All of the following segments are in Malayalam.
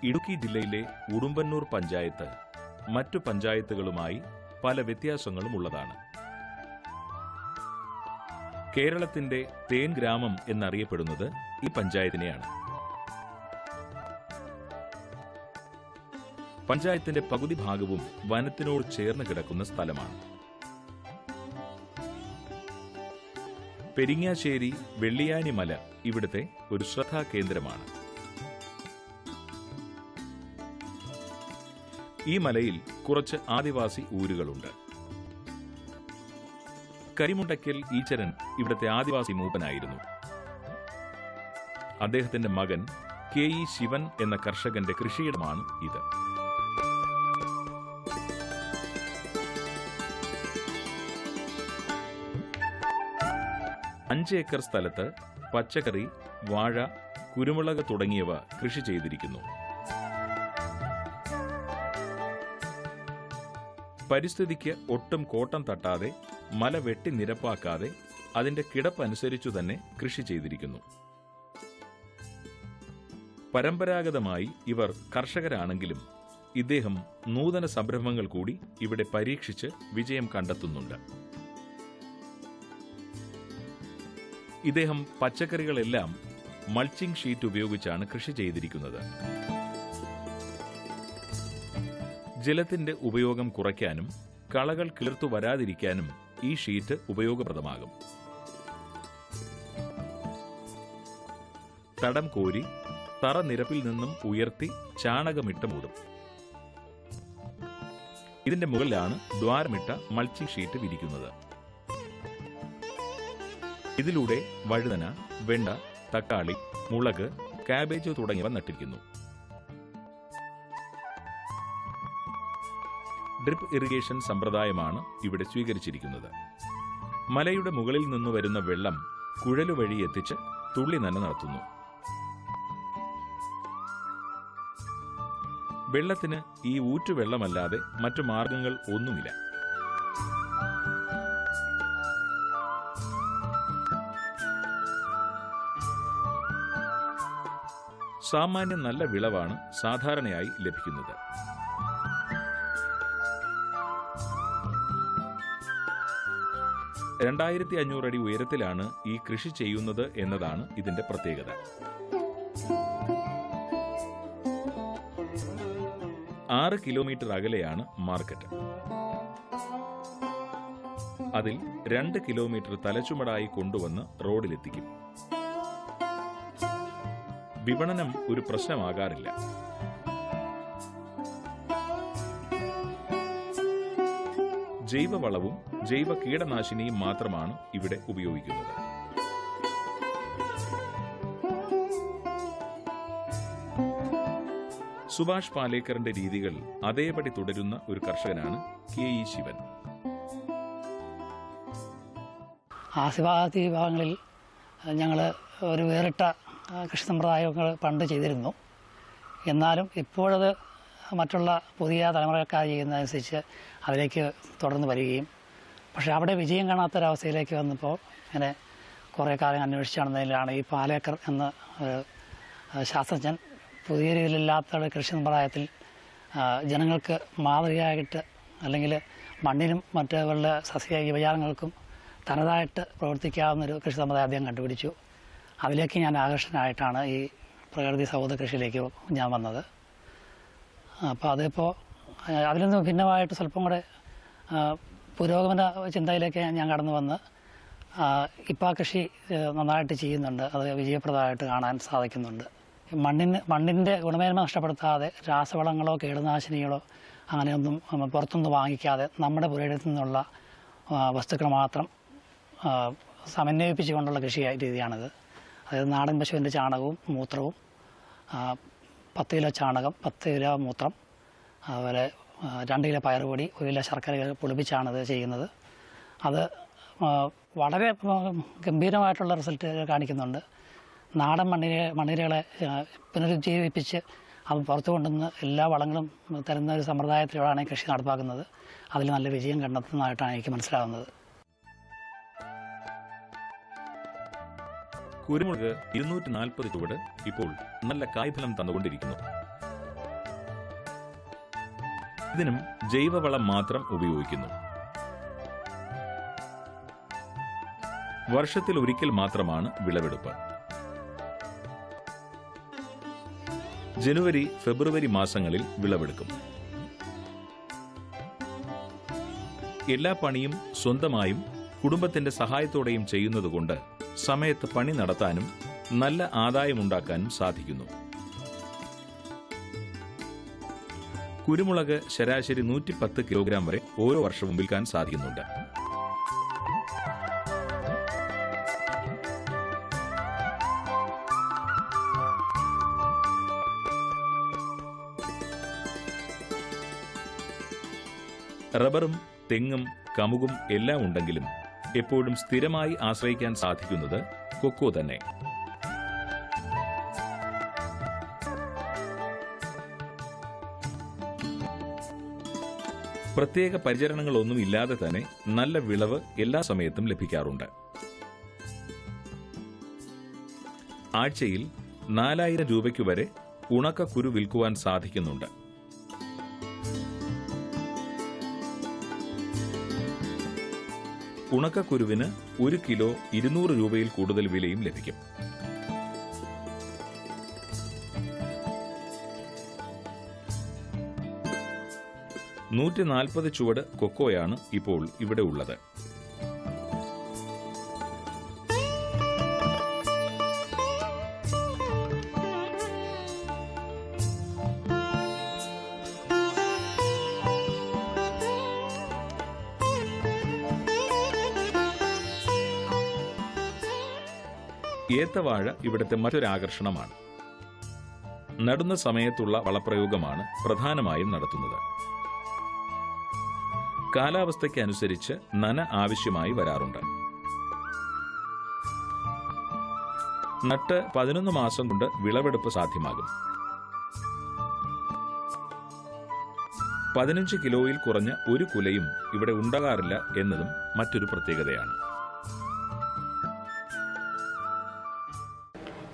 ഇടുക്കി ജില്ലയിലെ ഉടുമ്പന്നൂർ പഞ്ചായത്ത് മറ്റു പഞ്ചായത്തുകളുമായി പല വ്യത്യാസങ്ങളും ഉള്ളതാണ്. കേരളത്തിന്റെ തേൻ ഗ്രാമം എന്നറിയപ്പെടുന്നത് ഈ പഞ്ചായത്തിനെയാണ്. പഞ്ചായത്തിന്റെ പകുതി ഭാഗവും വനത്തിനോട് ചേർന്ന് കിടക്കുന്ന സ്ഥലമാണ്. പെരിങ്ങാശ്ശേരി വെള്ളിയാനി മല ഇവിടുത്തെ ഒരു ശ്രദ്ധാകേന്ദ്രമാണ്. ഈ മലയിൽ കുറച്ച് ആദിവാസി ഊരുകളുണ്ട്. കരിമുണ്ടയ്ക്കൽ ഈച്ചരൻ ഇവിടുത്തെ ആദിവാസി മൂപ്പനായിരുന്നു. അദ്ദേഹത്തിന്റെ മകൻ KE ശിവൻ എന്ന കർഷകന്റെ കൃഷിയിടമാണ് ഇത്. അഞ്ച് ഏക്കർ സ്ഥലത്ത് പച്ചക്കറി, വാഴ, കുരുമുളക് തുടങ്ങിയവ കൃഷി ചെയ്തിരിക്കുന്നു. പരിസ്ഥിതിക്ക് ഒട്ടും കോട്ടം തട്ടാതെ, മല വെട്ടി നിരപ്പാക്കാതെ അതിന്റെ കിടപ്പനുസരിച്ചു തന്നെ കൃഷി ചെയ്തിരിക്കുന്നു. പരമ്പരാഗതമായി ഇവർ കർഷകരാണെങ്കിലും ഇദ്ദേഹം നൂതന സംരംഭങ്ങൾ കൂടി ഇവിടെ പരീക്ഷിച്ച് വിജയം കണ്ടെത്തുന്നുണ്ട്. ഇദ്ദേഹം പച്ചക്കറികളെല്ലാം മൾച്ചിംഗ് ഷീറ്റ് ഉപയോഗിച്ചാണ് കൃഷി ചെയ്തിരിക്കുന്നത്. ജലത്തിന്റെ ഉപയോഗം കുറയ്ക്കാനും കളകൾ കിളിർത്തു വരാതിരിക്കാനും ഈ ഷീറ്റ് ഉപയോഗപ്രദമാകും. തടം കോരി തറ നിരപ്പിൽ നിന്നും ഉയർത്തി ചാണകമിട്ട് മൂടും. ഇതിന്റെ മുകളിലാണ് ദ്വാരമിട്ട മൾച്ചിംഗ് ഷീറ്റ് വിരിക്കുന്നത്. ഇതിലൂടെ വഴുതന, വെണ്ട, തക്കാളി, മുളക്, കാബേജ് തുടങ്ങിയവ നട്ടിരിക്കുന്നു. ഡ്രിപ്പ് ഇറിഗേഷൻ സമ്പ്രദായമാണ് ഇവിടെ സ്വീകരിച്ചിരിക്കുന്നത്. മലയുടെ മുകളിൽ നിന്ന് വരുന്ന വെള്ളം കുഴലുവഴി എത്തിച്ച് തുള്ളി നന നടത്തുന്നു. വെള്ളത്തിന് ഈ ഊറ്റുവെള്ളമല്ലാതെ മറ്റു മാർഗങ്ങൾ ഒന്നുമില്ല. സാമാന്യം നല്ല വിളവാണ് സാധാരണയായി ലഭിക്കുന്നത്. $2500 ഉയരത്തിലാണ് ഈ കൃഷി ചെയ്യുന്നത് എന്നതാണ് ഇതിന്റെ പ്രത്യേകത. 6 കിലോമീറ്റർ അകലെയാണ് മാർക്കറ്റ്. അതിൽ 2 കിലോമീറ്റർ തലച്ചുമടായി കൊണ്ടുവന്ന് റോഡിലെത്തിക്കും. വിപണനം ഒരു പ്രശ്നമാകാറില്ല. ജൈവവളവും ജൈവ കീടനാശിനിയും മാത്രമാണ് ഇവിടെ ഉപയോഗിക്കുന്നത്. സുഭാഷ് പാലേക്കറിന്റെ രീതികൾ അതേപടി തുടരുന്ന ഒരു കർഷകനാണ് KE ശിവൻ. ആദിവാസി വിഭാഗങ്ങളിൽ ഞങ്ങൾ ഒരു വേറിട്ട കൃഷി സമ്പ്രദായങ്ങൾ പണ്ട് ചെയ്തിരുന്നു. എന്നാലും ഇപ്പോഴത് മറ്റുള്ള പുതിയ തലമുറക്കാർ ചെയ്യുന്നതനുസരിച്ച് അതിലേക്ക് തുടർന്ന് വരികയും, പക്ഷേ അവിടെ വിജയം കാണാത്തൊരവസ്ഥയിലേക്ക് വന്നപ്പോൾ ഇങ്ങനെ കുറേ കാലം അന്വേഷിച്ച് നടന്നതിലാണ് ഈ പാലേക്കർ എന്ന ശാസ്ത്രജ്ഞൻ പുതിയ രീതിയിലില്ലാത്ത കൃഷി സമ്പ്രദായത്തിൽ ജനങ്ങൾക്ക് മാതൃകയായിട്ട്, അല്ലെങ്കിൽ മണ്ണിനും മറ്റുള്ള സസ്യ ജീവജാലങ്ങൾക്കും തനതായിട്ട് പ്രവർത്തിക്കാവുന്നൊരു കൃഷി സമ്പ്രദായം അദ്ദേഹം കണ്ടുപിടിച്ചു. അതിലേക്ക് ഞാൻ ആകർഷകനായിട്ടാണ് ഈ പ്രകൃതി സൗഹൃദ കൃഷിയിലേക്ക് ഞാൻ വന്നത്. അപ്പോൾ അതിപ്പോൾ അതിൽ നിന്ന് ഭിന്നമായിട്ട് സ്വല്പം കൂടെ പുരോഗമന ചിന്തയിലേക്ക് ഞാൻ കടന്നു വന്ന് ഇപ്പോൾ കൃഷി നന്നായിട്ട് ചെയ്യുന്നുണ്ട്. അത് വിജയപ്രദമായിട്ട് കാണാൻ സാധിക്കുന്നുണ്ട്. മണ്ണിൻ്റെ ഗുണമേന്മ നഷ്ടപ്പെടുത്താതെ രാസവളങ്ങളോ കീടനാശിനികളോ അങ്ങനെയൊന്നും പുറത്തുനിന്ന് വാങ്ങിക്കാതെ നമ്മുടെ പുരയിടത്തു നിന്നുള്ള വസ്തുക്കൾ മാത്രം സമന്വയിപ്പിച്ചുകൊണ്ടുള്ള കൃഷി രീതിയാണിത്. അതായത് നാടൻ പശുവിൻ്റെ ചാണകവും മൂത്രവും, 10 കിലോ ചാണകം, 10 കിലോ മൂത്രം, അതുപോലെ 2 കിലോ പയറുപൊടി, 1 കിലോ ശർക്കര പൊടിപ്പിച്ചാണിത് ചെയ്യുന്നത്. അത് വളരെ ഗംഭീരമായിട്ടുള്ള റിസൾട്ട് കാണിക്കുന്നുണ്ട്. നാടൻ മണ്ണിരകളെ പുനരുജ്ജീവിപ്പിച്ച് അത് പുറത്തു കൊണ്ടുവന്ന് എല്ലാ വളങ്ങളും തരുന്ന ഒരു സമ്പ്രദായത്തിലൂടെയാണ് കൃഷി നടപ്പാക്കുന്നത്. അതിൽ നല്ല വിജയം കണ്ടെത്തുന്നതായിട്ടാണ് എനിക്ക് മനസ്സിലാവുന്നത്. കുരുമുളക് 240 ചുവട് ഇപ്പോൾ നല്ല കായ്ഫലം തന്നുകൊണ്ടിരിക്കുന്നു. ഇതിനും ജൈവവളം മാത്രം ഉപയോഗിക്കുന്നു. വർഷത്തിൽ ഒരിക്കൽ മാത്രമാണ് വിളവെടുപ്പ്. ജനുവരി, ഫെബ്രുവരി മാസങ്ങളിൽ വിളവെടുക്കും. എല്ലാ പണിയും സ്വന്തമായും കുടുംബത്തിന്റെ സഹായത്തോടെയും ചെയ്യുന്നതുകൊണ്ട് സമയത്ത് പണി നടത്താനും നല്ല ആദായമുണ്ടാക്കാനും സാധിക്കുന്നു. കുരുമുളക് ശരാശരി 110 കിലോഗ്രാം വരെ ഓരോ വർഷവും വിൽക്കാൻ സാധിക്കുന്നുണ്ട്. റബ്ബറും തെങ്ങും കമുകും എല്ലാം ഉണ്ടെങ്കിലും എപ്പോഴും സ്ഥിരമായി ആശ്രയിക്കാൻ സാധിക്കുന്നത് കൊക്കോ തന്നെ. പ്രത്യേക പരിചരണങ്ങളൊന്നും ഇല്ലാതെ തന്നെ നല്ല വിളവ് എല്ലാ സമയത്തും ലഭിക്കാറുണ്ട്. ആഴ്ചയിൽ 4000 രൂപയ്ക്കു വരെ ഉണക്കക്കുരു വിൽക്കുവാൻ സാധിക്കുന്നുണ്ട്. ഉണക്കക്കുരുവിന് 1 കിലോ 200 രൂപയിൽ കൂടുതൽ വിലയും ലഭിക്കും. $140 ചുവട് കൊക്കോയാണ് ഇപ്പോൾ ഇവിടെ ഉള്ളത്. ഏത്തവാഴ ഇവിടുത്തെ മറ്റൊരാകർഷണമാണ്. നടുന്ന സമയത്തുള്ള വളപ്രയോഗമാണ് പ്രധാനമായും നടത്തുന്നത്. കാലാവസ്ഥയ്ക്ക് അനുസരിച്ച് നന ആവശ്യമായി വരാറുണ്ട്. നട്ട് 11 മാസം കൊണ്ട് വിളവെടുപ്പ് സാധ്യമാകും. 15 കിലോയിൽ കുറഞ്ഞ ഒരു കുലയും ഇവിടെ ഉണ്ടാകാറില്ല എന്നതും മറ്റൊരു പ്രത്യേകതയാണ്.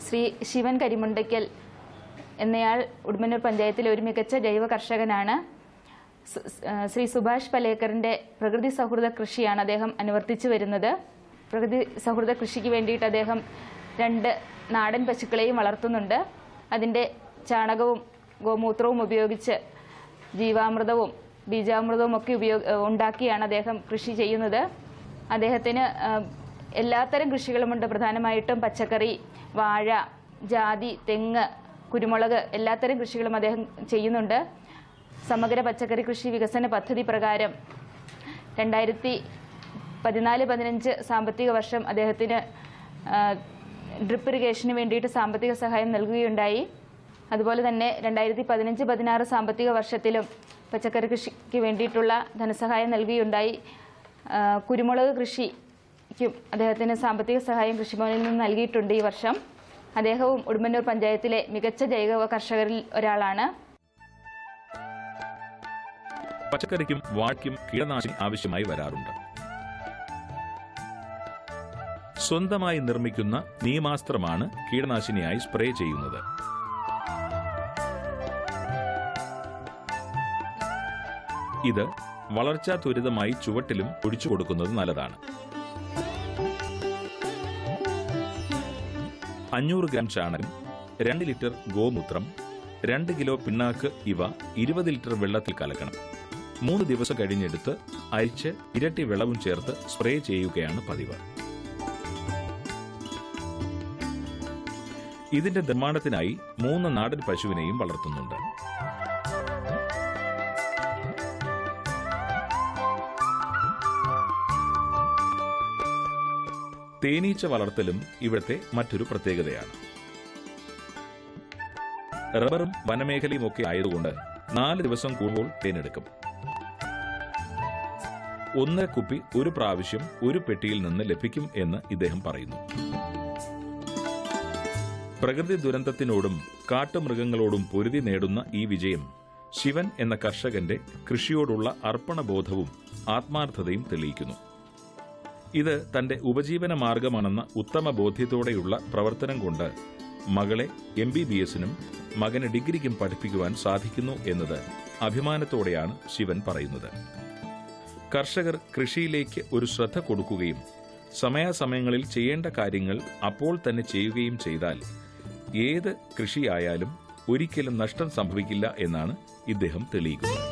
ശ്രീ ശിവൻ കരിമുണ്ടയ്ക്കൽ എന്നയാൾ ഉടുമ്പന്നൂർ പഞ്ചായത്തിലെ ഒരു മികച്ച ജൈവ കർഷകനാണ്. ശ്രീ സുഭാഷ് പലേക്കറിന്റെ പ്രകൃതി സൗഹൃദ കൃഷിയാണ് അദ്ദേഹം അനുവർത്തിച്ചു വരുന്നത്. പ്രകൃതി സൗഹൃദ കൃഷിക്ക് വേണ്ടിയിട്ട് അദ്ദേഹം 2 നാടൻ പശുക്കളെയും വളർത്തുന്നുണ്ട്. അതിൻ്റെ ചാണകവും ഗോമൂത്രവും ഉപയോഗിച്ച് ജീവാമൃതവും ബീജാമൃതവും ഒക്കെ ഉണ്ടാക്കിയാണ് അദ്ദേഹം കൃഷി ചെയ്യുന്നത്. അദ്ദേഹത്തിന് എല്ലാത്തരം കൃഷികളുമുണ്ട്. പ്രധാനമായിട്ടും പച്ചക്കറി, വാഴ, ജാതി, തെങ്ങ്, കുരുമുളക് എല്ലാത്തരം കൃഷികളും അദ്ദേഹം ചെയ്യുന്നുണ്ട്. സമഗ്ര പച്ചക്കറി കൃഷി വികസന പദ്ധതി പ്രകാരം 2014-15 സാമ്പത്തിക വർഷം അദ്ദേഹത്തിന് ഡ്രിപ്പ് ഇറിഗേഷന് വേണ്ടിയിട്ട് സാമ്പത്തിക സഹായം നൽകുകയുണ്ടായി. അതുപോലെ തന്നെ 2015-16 സാമ്പത്തിക വർഷത്തിലും പച്ചക്കറി കൃഷിക്ക് വേണ്ടിയിട്ടുള്ള ധനസഹായം നൽകുകയുണ്ടായി. കുരുമുളക് കൃഷിക്കും അദ്ദേഹത്തിന് സാമ്പത്തിക സഹായം കൃഷിഭവനിൽ നിന്ന് നൽകിയിട്ടുണ്ട് ഈ വർഷം. അദ്ദേഹവും ഉടുമ്പന്നൂർ പഞ്ചായത്തിലെ മികച്ച ജൈവ കർഷകരിൽ ഒരാളാണ്. പച്ചക്കറിക്കും വാഴയ്ക്കും കീടനാശിനി ആവശ്യമായി വരാറുണ്ട്. സ്വന്തമായി നിർമ്മിക്കുന്ന നീമാസ്ത്രമാണ് കീടനാശിനിയായി സ്പ്രേ ചെയ്യുന്നത്. ഇത് വളർച്ചാ ത്വരിതമായി ചുവട്ടിലും ഒഴിച്ചു കൊടുക്കുന്നത് നല്ലതാണ്. 500 ഗ്രാം ചാണകം, 2 ലിറ്റർ ഗോമൂത്രം, 2 കിലോ പിണ്ണാക്ക് ഇവ 20 ലിറ്റർ വെള്ളത്തിൽ കലക്കണം. 3 ദിവസം കഴിഞ്ഞെടുത്ത് അരിച്ച് ഇരട്ടി വെള്ളവും ചേർത്ത് സ്പ്രേ ചെയ്യുകയാണ് പതിവ്. ഇതിന്റെ നിർമ്മാണത്തിനായി 3 നാടൻ പശുവിനെയും വളർത്തുന്നുണ്ട്. തേനീച്ച വളർത്തലും ഇവിടുത്തെ മറ്റൊരു പ്രത്യേകതയാണ്. റബ്ബറും വനമേഖലയും ഒക്കെ ആയതുകൊണ്ട് 4 ദിവസം കൂടുമ്പോൾ തേനെടുക്കും. 1 കുപ്പി ഒരു പ്രാവശ്യം ഒരു പെട്ടിയിൽ നിന്ന് ലഭിക്കും എന്ന് ഇദ്ദേഹം പറയുന്നു. പ്രകൃതി ദുരന്തത്തിനോടും കാട്ടുമൃഗങ്ങളോടും പൊരുതി നേടുന്ന ഈ വിജയം ശിവൻ എന്ന കർഷകന്റെ കൃഷിയോടുള്ള അർപ്പണബോധവും ആത്മാർത്ഥതയും തെളിയിക്കുന്നു. ഇത് തന്റെ ഉപജീവന മാർഗമാണെന്ന ഉത്തമ ബോധ്യത്തോടെയുള്ള പ്രവർത്തനം കൊണ്ട് മകളെ MBBS-നും മകന് ഡിഗ്രിക്കും പഠിപ്പിക്കുവാൻ സാധിക്കുന്നു എന്നത് അഭിമാനത്തോടെയാണ് ശിവൻ പറയുന്നത്. കർഷകർ കൃഷിയിലേക്ക് ഒരു ശ്രദ്ധ കൊടുക്കുകയും സമയാസമയങ്ങളിൽ ചെയ്യേണ്ട കാര്യങ്ങൾ അപ്പോൾ തന്നെ ചെയ്യുകയും ചെയ്താൽ ഏത് കൃഷിയായാലും ഒരിക്കലും നഷ്ടം സംഭവിക്കില്ല എന്നാണ് ഇദ്ദേഹം തെളിയിക്കുന്നത്.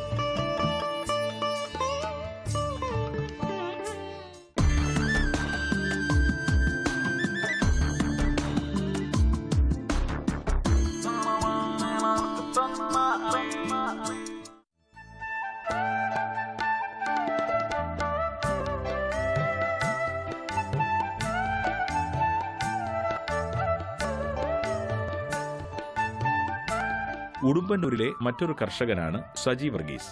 ഉടുമ്പന്നൂരിലെ മറ്റൊരു കർഷകനാണ് സജി വർഗീസ്.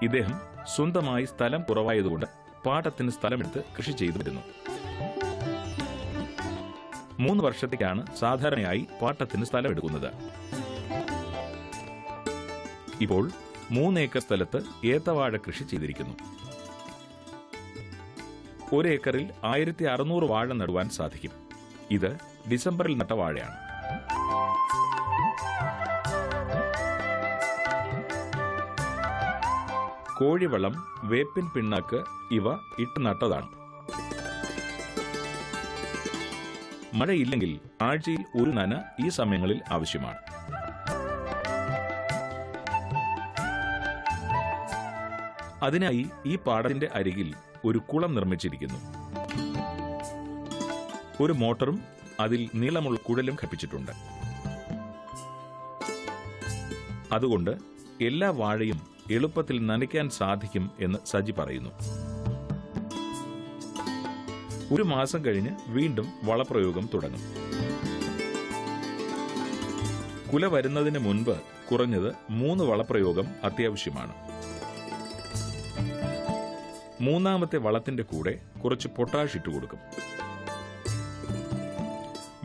ഇദ്ദേഹം സ്വന്തമായി സ്ഥലം കുറവായതുകൊണ്ട് പാട്ടത്തിന് സ്ഥലമെടുത്ത് കൃഷി ചെയ്തു വരുന്നു. 3 വർഷത്തേക്കാണ് സാധാരണയായി പാട്ടത്തിന് സ്ഥലമെടുക്കുന്നത്. ഇപ്പോൾ 3 ഏക്കർ സ്ഥലത്ത് ഏത്തവാഴ കൃഷി ചെയ്തിരിക്കുന്നു. 1 ഏക്കറിൽ 1600 വാഴ നടുവാൻ സാധിക്കും. ഇത് ഡിസംബറിൽ നട്ട വാഴയാണ്. കോഴിവളം, വേപ്പിൻ പിണ്ണാക്ക് ഇവ ഇട്ട് നട്ടതാണ്. മഴയില്ലെങ്കിൽ ആഴ്ചയിൽ ഒരു നന ഈ സമയങ്ങളിൽ ആവശ്യമാണ്. അതിനായി ഈ പാടത്തിന്റെ അരികിൽ ഒരു കുളം നിർമ്മിച്ചിരിക്കുന്നു. ഒരു മോട്ടറും അതിൽ നീളമുള്ള കുഴലും ഘടിപ്പിച്ചിട്ടുണ്ട്. അതുകൊണ്ട് എല്ലാ വാഴയും എളുപ്പത്തിൽ നനയ്ക്കാൻ സാധിക്കും എന്ന് സജി പറയുന്നു. 1 മാസം കഴിഞ്ഞ് വീണ്ടും വളപ്രയോഗം തുടങ്ങും. കുല വരുന്നതിന് മുൻപ് കുറഞ്ഞത് 3 വളപ്രയോഗം അത്യാവശ്യമാണ്. 3ാമത്തെ വളത്തിന്റെ കൂടെ കുറച്ച് പൊട്ടാഷ് ഇട്ട് കൊടുക്കും.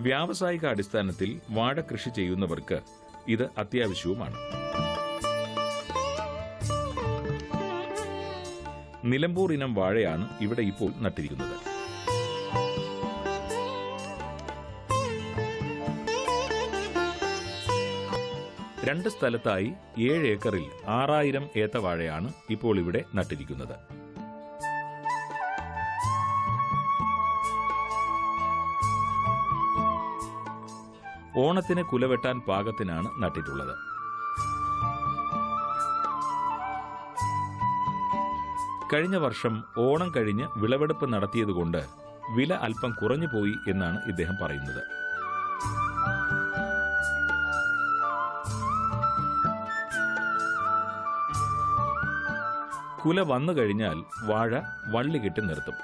വ്യാവസായിക അടിസ്ഥാനത്തിൽ വാഴ കൃഷി ചെയ്യുന്നവർക്ക് ഇത് അത്യാവശ്യവുമാണ്. നിലമ്പൂർ ഇനം വാഴയാണ് ഇവിടെ ഇപ്പോൾ നട്ടിരിക്കുന്നത്. രണ്ട് സ്ഥലത്തായി 7 ഏക്കറിൽ 6000 ഏത്തവാഴയാണ് ഇപ്പോൾ ഇവിടെ നട്ടിരിക്കുന്നത്. ഓണത്തിന് കുലവെട്ടാൻ പാകത്തിനാണ് നട്ടിട്ടുള്ളത്. കഴിഞ്ഞ വർഷം ഓണം കഴിഞ്ഞ് വിളവെടുപ്പ് നടത്തിയതുകൊണ്ട് വില അല്പം കുറഞ്ഞുപോയി എന്നാണ് ഇദ്ദേഹം പറയുന്നത്. കുല വന്നു കഴിഞ്ഞാൽ വാഴ വള്ളി കെട്ടി നിർത്തും.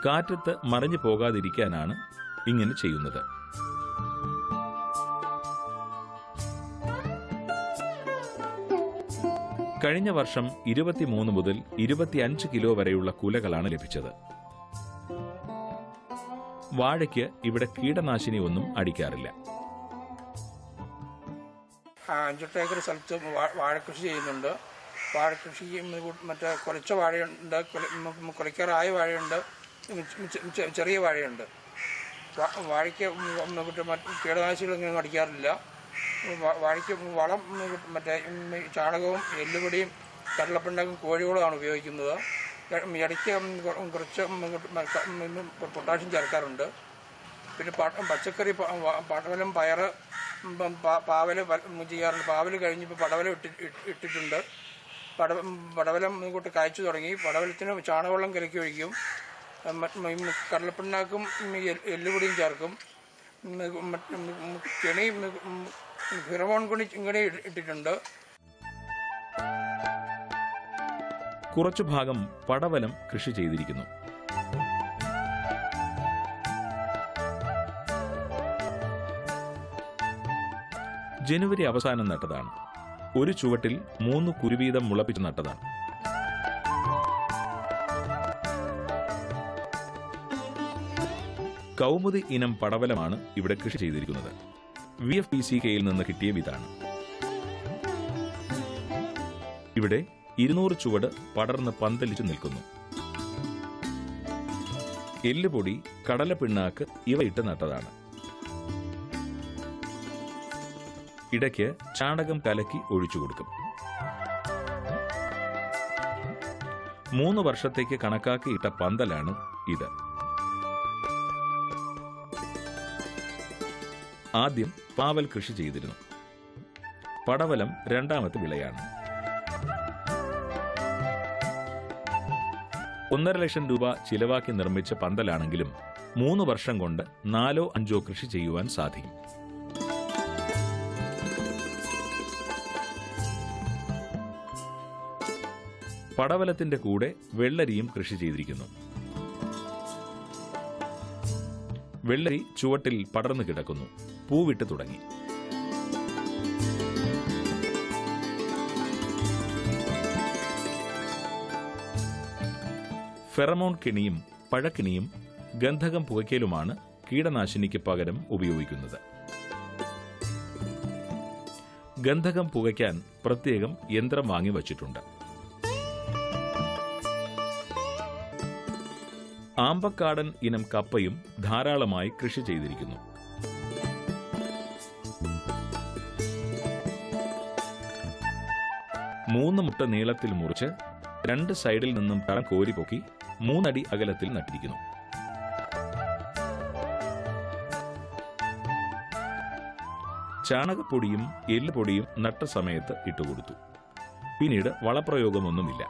കാറ്റത്ത് മറിഞ്ഞു പോകാതിരിക്കാനാണ് ഇങ്ങനെ ചെയ്യുന്നത്. കഴിഞ്ഞ വർഷം 23 മുതൽ 25 കിലോ വരെയുള്ള കുലകളാണ് ലഭിച്ചത്. വാഴയ്ക്ക് ഇവിടെ കീടനാശിനി ഒന്നും അടിക്കാറില്ല. 5-8 ഏക്കർ സ്ഥലത്ത് വാഴ കൃഷി ചെയ്യുന്നുണ്ട്. വാഴ കൃഷി മറ്റേ കുറച്ച വാഴയുണ്ട്, കുറയ്ക്കാറായ വാഴയുണ്ട്, ചെറിയ വാഴയുണ്ട്. വാഴയ്ക്ക് കീടനാശിനികളൊന്നും അടിക്കാറില്ല. വാഴയ്ക്ക് വളം മറ്റേ ചാണകവും എല്ലുപൊടിയും കടലപ്പിണ്ണാക്കും കോഴികളുമാണ് ഉപയോഗിക്കുന്നത്. ഇടയ്ക്ക് കുറച്ച് പൊട്ടാഷ്യം ചേർക്കാറുണ്ട്. പിന്നെ പച്ചക്കറി പടവലം, പയറ്, പാവൽ ചെയ്യാറുണ്ട്. പാവൽ കഴിഞ്ഞിപ്പോൾ പടവലം ഇട്ടിട്ടുണ്ട്. പടവലം കൂട്ട് കായ്ച്ചു തുടങ്ങി. പടവലത്തിന് ചാണകവെള്ളം കലക്കി ഒഴിക്കും. കടലപ്പിണ്ണാക്കും എല്ലുപൊടിയും ചേർക്കും. കെണി ഫിറമോൺ കെണി ഇട്ടിട്ടുണ്ട്. കുറച്ചു ഭാഗം പടവലം കൃഷി ചെയ്തിരിക്കുന്നു. ജനുവരി അവസാനം നട്ടതാണ്. ഒരു ചുവട്ടിൽ 3 കുരു വീതം മുളപ്പിച്ച് നട്ടതാണ്. കൗമുദി ഇനം പടവലമാണ് ഇവിടെ കൃഷി ചെയ്തിരിക്കുന്നത്. VFPCKയിൽ നിന്ന് കിട്ടിയ വിത്താണ്. ഇവിടെ 200 ചുവട് പടർന്ന് പന്തലിച്ചു നിൽക്കുന്നു. എല്ലുപൊടി, കടലപ്പിണ്ണാക്ക് ഇവ ഇട്ട് നട്ടതാണ്. ഇടയ്ക്ക് ചാണകം കലക്കി ഒഴിച്ചു കൊടുക്കും. 3 വർഷത്തേക്ക് കണക്കാക്കിയിട്ട പന്തലാണ് ഇത്. ആദ്യം പാവൽ കൃഷി ചെയ്തിരുന്നു. പടവലം രണ്ടാമത്തെ വിളയാണ്. 1.5 ലക്ഷം രൂപ ചിലവാക്കി നിർമ്മിച്ച പന്തലാണെങ്കിലും 3 വർഷം കൊണ്ട് 4-5 കൃഷി ചെയ്യുവാൻ സാധിക്കും. പടവലത്തിന്റെ കൂടെ വെള്ളരിയും കൃഷി ചെയ്തിരിക്കുന്നു. വെള്ളരി ചുവട്ടിൽ പടർന്നു കിടക്കുന്നു. പൂവിട്ട് തുടങ്ങി. ഫെറമോൺ കിണിയും പഴക്കിണിയും ഗന്ധകം പുകയ്ക്കലുമാണ് കീടനാശിനിക്ക് പകരം ഉപയോഗിക്കുന്നത്. ഗന്ധകം പുകയ്ക്കാൻ പ്രത്യേകം യന്ത്രം വാങ്ങി വച്ചിട്ടുണ്ട്. ആമ്പക്കാടൻ ഇനം കപ്പയും ധാരാളമായി കൃഷി ചെയ്തിരിക്കുന്നു. മൂന്ന് മുട്ട നീളത്തിൽ മുറിച്ച് 2 സൈഡിൽ നിന്നും തടം കോരി പൊക്കി 3 അടി അകലത്തിൽ നട്ടിരിക്കുന്നു. ചാണകപ്പൊടിയും എല്ലുപൊടിയും നട്ട സമയത്ത് ഇട്ടുകൊടുത്തു. പിന്നീട് വളപ്രയോഗമൊന്നുമില്ല.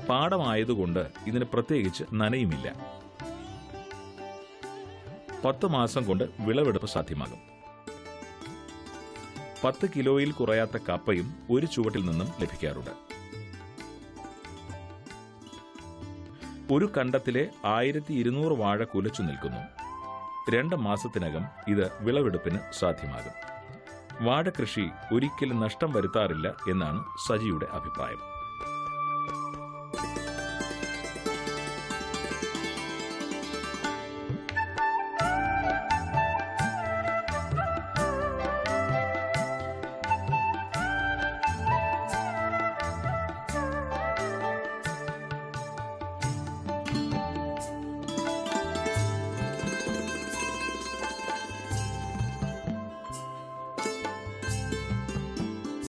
പാടമായതുകൊണ്ട് ഇതിന് പ്രത്യേകിച്ച് നനയുമില്ല. 10 മാസം കൊണ്ട് വിളവെടുപ്പ് സാധ്യമാകും. 10 കിലോയിൽ കുറയാത്ത കപ്പയും ഒരു ചുവട്ടിൽ നിന്നും ലഭിക്കാറുണ്ട്. ഒരു കണ്ടത്തിലെ 1200 വാഴ കുലച്ചു നിൽക്കുന്നു. 2 മാസത്തിനകം ഇത് വിളവെടുപ്പിന് സാധ്യമാകും. വാഴ കൃഷി ഒരിക്കലും നഷ്ടം വരുത്താറില്ല എന്നാണ് സജിയുടെ അഭിപ്രായം.